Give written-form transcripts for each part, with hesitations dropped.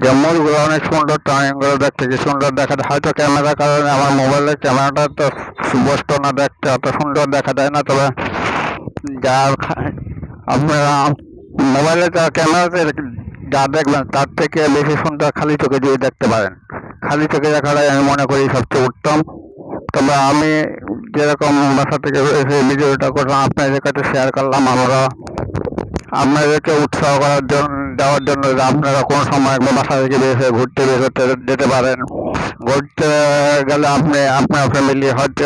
যে মূলগুলো অনেক সুন্দর, টার্নিংগুলো দেখতে কি সুন্দর দেখা যায়। হয়তো ক্যামেরার কারণে আমার মোবাইলের ক্যামেরাটা তো স্পষ্ট না, দেখতে অত সুন্দর দেখা যায় না, তবে যার আপনারা মোবাইলের ক্যামেরাতে যা দেখবেন তার থেকে বেশি সুন্দর খালি চোখে যদি দেখতে পারেন। খালি চোখে দেখাটাই আমি মনে করি সবচেয়ে উত্তম। তবে আমি যেরকম বাসা থেকে এসে ভিডিওটা করলাম আপনাদের কাছে শেয়ার করলাম, আমরা আপনাদেরকে উৎসাহ করার জন্য, দেওয়ার জন্য যে আপনারা কোনো সময় একবার বাসা থেকে বের হয়ে ঘুরতে বের হতে যেতে পারেন। ঘুরতে গেলে আপনি আপনার ফ্যামিলি হয়তো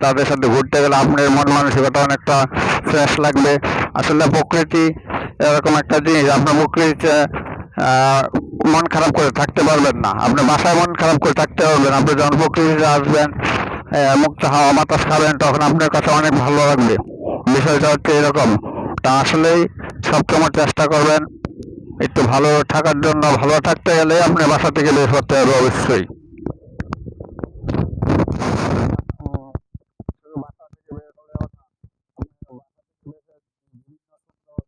তাদের সাথে ঘুরতে গেলে আপনার মন মানসিকতা অনেকটা ফ্রেশ লাগবে। আসলে প্রকৃতি এরকম একটা জিনিস, আপনার প্রকৃতিতে মন খারাপ করে থাকতে পারবেন না, আপনি বাসায় মন খারাপ করে থাকতে পারবেন। আপনি যখন প্রকৃতিতে আসবেন, মুক্ত হাওয়া বাতাস খাবেন, তখন আপনার কাছে অনেক ভালো লাগবে। বিষয়টা হচ্ছে এরকম। তা আসলেই সবসময় চেষ্টা করবেন একটু ভালো থাকার জন্য। ভালো থাকতে গেলে আপনার বাসা থেকে বের করতে হবে অবশ্যই। শুধু বাসা থেকে বের হলেও না, আপনার বাসা থেকে বের হয়ে বিভিন্ন সুন্দর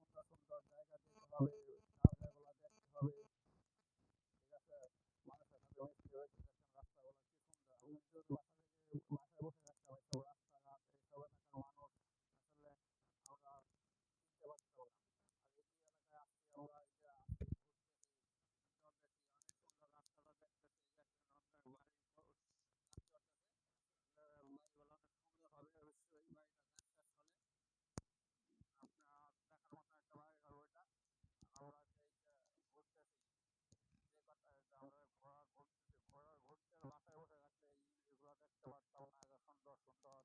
সুন্দর সুন্দর জায়গা যেতে হবে, জায়গাগুলো দেখতে হবে। ঠিক আছে, মানুষের সাথে মিশতে হবে। দেখেন রাস্তাগুলো কি সুন্দর। আপনি যদি বাসা থেকে বাসায় বসে থাকতে হয়, সব রাস্তাঘাট এইসব এলাকার মানুষ আসলে আমরা চিনতে পারতাম না। আর এই এলাকায় আসছি আমরা, এই যে আসছি ঘুরতেছি, সুন্দর দেখি, অনেক সুন্দর রাস্তাটা দেখতেছি। দেখেন আপনার বাড়ি আসতে পারতেছে, বাড়িগুলো অনেক সুন্দর হবে অবশ্যই। বাড়িটা গাছ টাছ হলে আপনার দেখার মতো একটা বাড়ি হবে ওইটা। আমরা এই যে ঘুরতেছি, যে কথা আমরা ঘুরতেছি, ঘুরতে বাসায় বসে থাকলে এই জিনিসগুলো দেখতে পারতাম না, যে সুন্দর সুন্দর।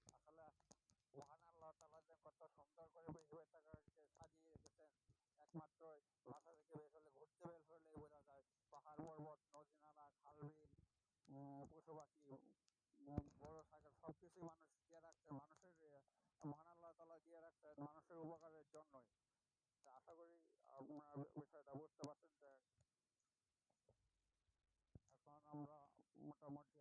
আসলে মহান আল্লাহ তাআলা যে কত সুন্দর করে পৃথিবীটাকে সাজিয়ে রেখেছেন, একমাত্র বাসা থেকে বের হলে, ঘুরতে বের হলেই বোঝা যায়। পাহাড় পর্বত, নদী নালা, খাল বিল, পশু পাখি, বড় সাইকেল সবকিছুই মানুষ দিয়ে রাখছে মানুষের, মহান আল্লাহ তাআলা দিয়ে রাখছেন মানুষের উপকারের জন্যই। আশা করি আপনারা বিষয়টা বুঝতে পারছেন যে এখন আমরা মোটামুটি